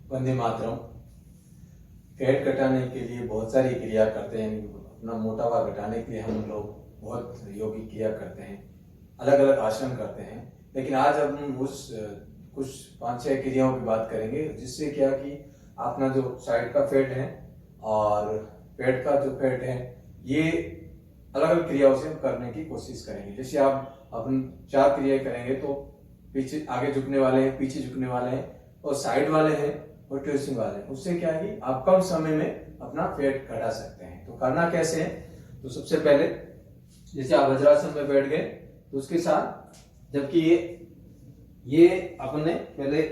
Vande Mataram. Fat घटाने के लिए बहुत सारी क्रिया करते हैं। अपना मोटापा घटाने के लिए हम लोग बहुत योगिक क्रिया करते हैं, अलग अलग आसन करते हैं। लेकिन आज हम उस कुछ 5-6 क्रियाओं की बात करेंगे, जिससे क्या कि अपना जो साइड का फैट है और पेट का जो फैट है, ये अलग अलग क्रियाओं से करने की कोशिश करेंगे। जैसे आप अपन 4 क्रियाएं करेंगे तो पीछे आगे झुकने वाले हैं, पीछे झुकने वाले हैं, और साइड वाले हैं और ट्विस्टिंग वाले हैं। उससे क्या है कि आप कम समय में अपना फैट घटा सकते हैं। तो करना कैसे है? तो सबसे पहले जैसे आप वज्रासन में बैठ गए तो उसके साथ, जबकि ये अपने पहले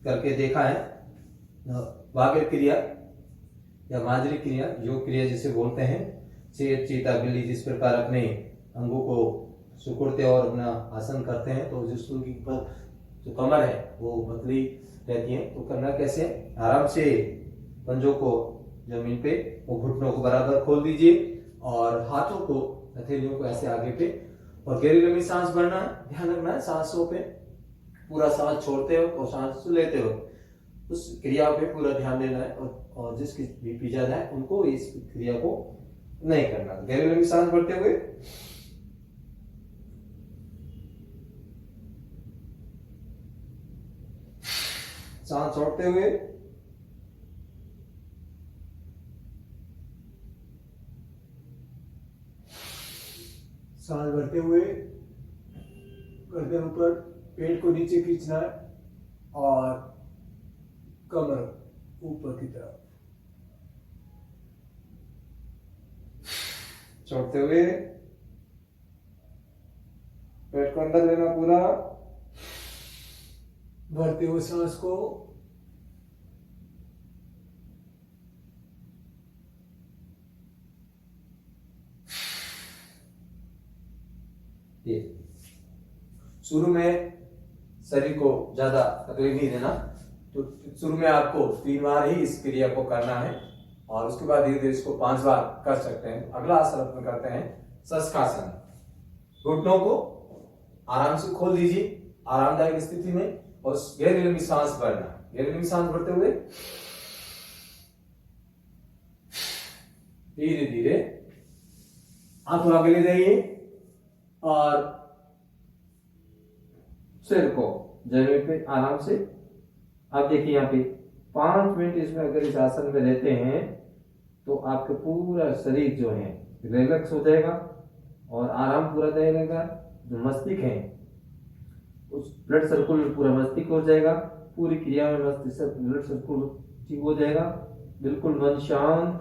करके देखा है, वाग्र क्रिया या माजरी क्रिया, योग क्रिया जिसे बोलते हैं, शेर चीता बिल्ली जिस प्रकार अपने अंगों को सिकुड़ते और अपना आसन करते हैं, तो जिसके ऊपर जो कमर है वो पतली रहती है। तो करना कैसे? आराम से पंजों को जमीन पे और घुटनों को बराबर खोल दीजिए और हाथों को, हथेलियों को ऐसे आगे पे, और गहरी लंबी सांस भरना है। ध्यान रखना है सांसों पे, पूरा सांस छोड़ते हो और सांस लेते हो, उस क्रिया पे पूरा ध्यान देना है। और जिसकी बीपी ज्यादा है उनको इस क्रिया को नहीं करना। गहरी लंबी सांस भरते हुए, सांस छोड़ते हुए, सांस भरते हुए, गर्दन ऊपर, पेट को नीचे खींचना है और कमर ऊपर की तरफ, छोड़ते हुए पेट को अंदर लेना पूरा, भरते हुए सांस को, ये शुरू में शरीर को ज्यादा तकलीफ नहीं देना। तो शुरू में आपको 3 बार ही इस क्रिया को करना है और उसके बाद धीरे धीरे इसको 5 बार कर सकते हैं। अगला आसन अपन करते हैं शशकासन। घुटनों को आराम से खोल दीजिए आरामदायक स्थिति में, और गहरी लंबी सांस भरना। गहरी लंबी सांस भरते हुए धीरे धीरे आंखों आगे ले जाइए और सिर को जमीन पे आराम से। आप देखिए यहाँ पे 5 मिनट इसमें अगर इस आसन में रहते हैं तो आपका पूरा शरीर जो है रिलैक्स हो जाएगा और आराम पूरा रहेगा। जो मस्तिष्क है उस ब्लड सर्कुलेट पूरा मस्तिष्क हो जाएगा, पूरी क्रिया में मस्तिष्क ब्लड सर्कुलेट ठीक हो जाएगा। बिल्कुल मन शांत,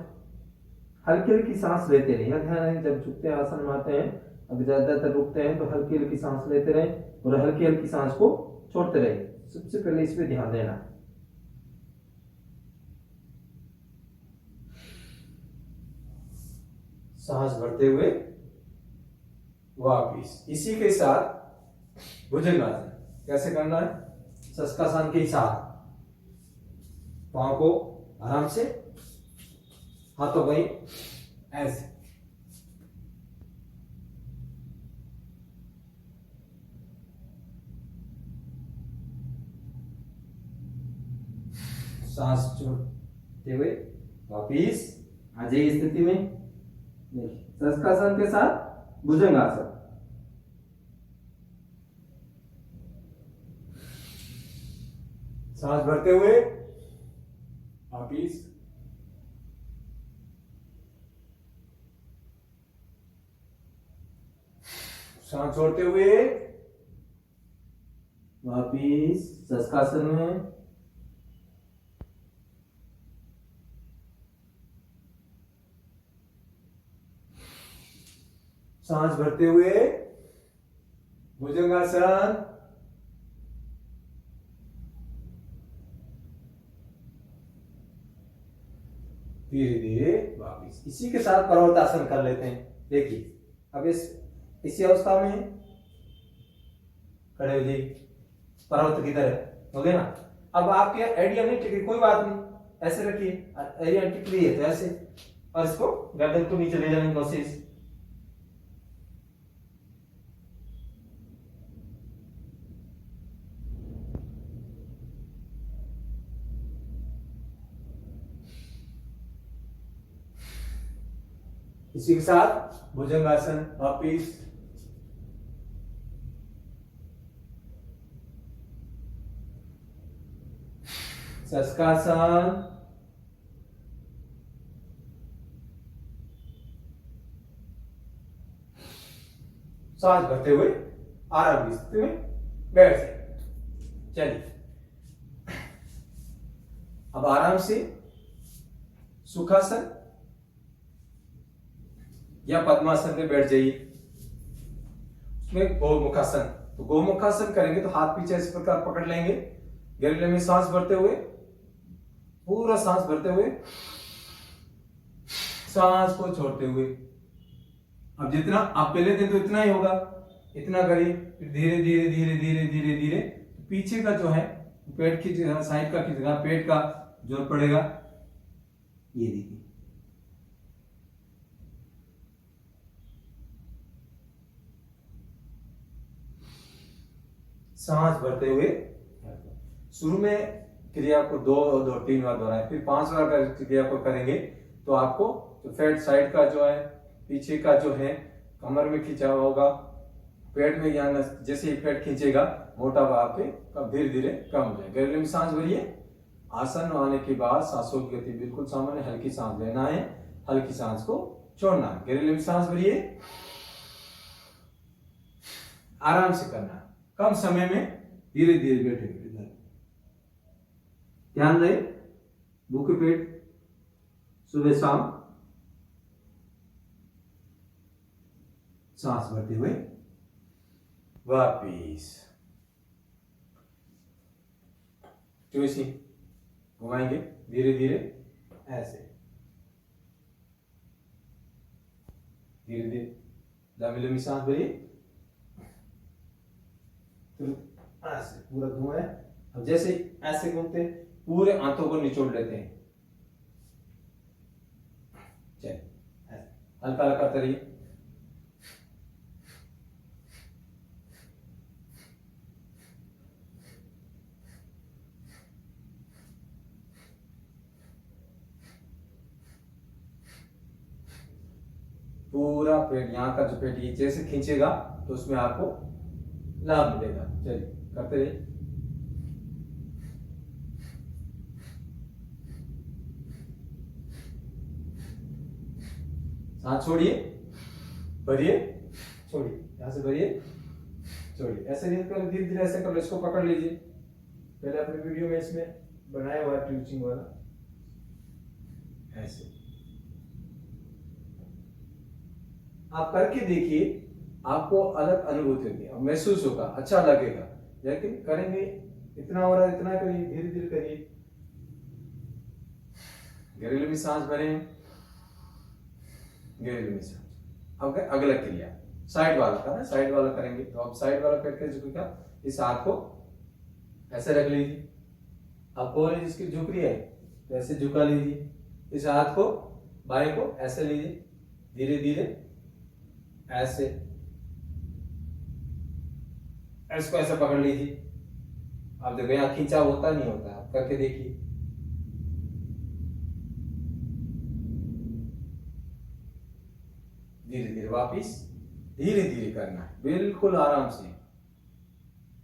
हल्की हल्की सांस लेते रहिए। ध्यान है जब झुकते आसन में आते हैं, अगर ज्यादातर रुकते हैं तो हल्की हल्की सांस लेते रहें और हल्की हल्की सांस को छोड़ते रहे। सबसे पहले इस पे ध्यान देना। सांस भरते हुए वापिस। इसी के साथ भुजंगासन कैसे करना है? शशकासन के साथ पांव को आराम से, हाथों को ऐसे, सांस छोड़ते हुए वापिस आ जाइए स्थिति में। शशकासन के साथ भुजंगासन। सांस भरते हुए वापिस, सांस छोड़ते हुए वापिस शशकासन में। सांस भरते हुए भुजंगासन। धीरे धीरे वापिस। इसी के साथ पर्वतासन कर लेते हैं। देखिए अब इसी अवस्था में खड़े हो जाइए, पर्वत की तरह हो गए ना। अब आपके आइडिया नहीं टिक रही, कोई बात नहीं, ऐसे रखिए। आइडिया टिक रही है तो ऐसे, और इसको गर्दन को नीचे ले जाने की कोशिश। इसी के साथ भुजंगासन वापिस, शशकासन, सांस भरते हुए आराम की स्थिति में बैठ जाए। चलिए अब आराम से सुखासन या पद्मासन पे बैठ जाइए। उसमें गोमुखासन, तो गोमुखासन करेंगे तो हाथ पीछे इस प्रकार पकड़ लेंगे, गले में सांस भरते हुए, पूरा सांस भरते हुए, सांस को छोड़ते हुए। अब जितना आप पहले दिन तो इतना ही होगा, इतना करिए, फिर धीरे धीरे धीरे धीरे धीरे धीरे पीछे का जो है पेट की जगह, साइड का की जगह पेट का जोर पड़ेगा। ये देखिए, सांस भरते हुए शुरू में क्रिया को 2-3 बार दोहराएं, फिर 5 बार क्रिया को करेंगे तो आपको जो फैट साइड का जो है, पीछे का जो है कमर में खींचा हुआ होगा, पेट में यहाँ जैसे ही पेट खींचेगा मोटापा आपके कब धीरे धीरे कम हो जाएगा। गले में सांस भरिए। आसन आने के बाद सांसों की गति बिल्कुल सामान्य, हल्की सांस लेना है, हल्की सांस को छोड़ना है। गले में सांस भरिए, आराम से करना है, कम समय में धीरे धीरे बैठे। ध्यान रहे, भूखे पेट सुबह शाम सांस भरते हुए वापिस चूसी घुमाएंगे धीरे धीरे, ऐसे धीरे धीरे लंबी लंबी सांस भरिए, तो ऐसे पूरा घुमाए। अब जैसे ऐसे घूमते पूरे आंतों को निचोड़ लेते हैं। चलिए हल्का हल्का करिए। पूरा पेट, यहाँ का जो पेट ये जैसे खींचेगा तो उसमें आपको लाभ मिलेगा। चलिए करते रहिए। सांस छोड़िए, भरिए, छोड़िए, यहां से भरिए, छोड़िए, ऐसे धीरे धीरे धीरे ऐसे कर लो। इसको पकड़ लीजिए, पहले अपने वीडियो में इसमें बनाया हुआ है ट्यूचिंग वाला, ऐसे आप करके देखिए, आपको अलग अनुभूति होगी, अब महसूस होगा, अच्छा लगेगा। लेकिन करेंगे, इतना हो रहा है इतना करिए, धीरे धीरे करिए। घरेलू में सांस भरें, घरेलू में सांस। अब अगला क्रिया साइड वाला का ना, साइड वाला करेंगे तो अब साइड वाला करके झुकेगा। इस हाथ को ऐसे रख लीजिए, आपको जिसकी झुक रही है तो ऐसे झुका लीजिए। इस हाथ को बाएं को ऐसे लीजिए, धीरे धीरे ऐसे, इसको ऐसे पकड़ लीजिए। आप देखो यहाँ खींचा होता नहीं होता, आप करके देखिए। धीरे धीरे वापिस, धीरे धीरे करना है, बिल्कुल आराम से।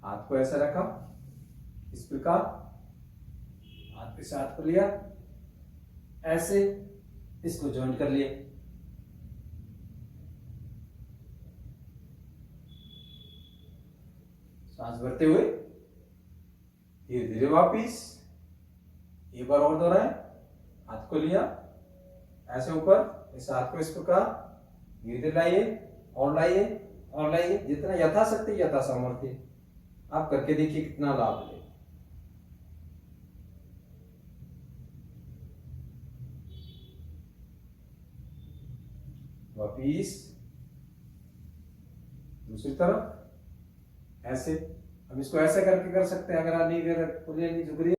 हाथ को ऐसा रखा, इस प्रकार हाथ के साथ को लिया, ऐसे इसको जॉइंट कर लिया। सांस भरते हुए धीरे धीरे वापिस, एक बार और दोहराएं। हाथ को लिया ऐसे ऊपर, इस हाथ को इस प्रकार धीरे धीरे लाइए, और लाइए और लाइए, जितना यथाशक्ति यथा सामर्थ्य आप करके देखिए कितना लाभ ले। वापिस दूसरी तरफ ऐसे। अब इसको ऐसे करके कर सकते हैं, अगर आप नहीं कर झुक रही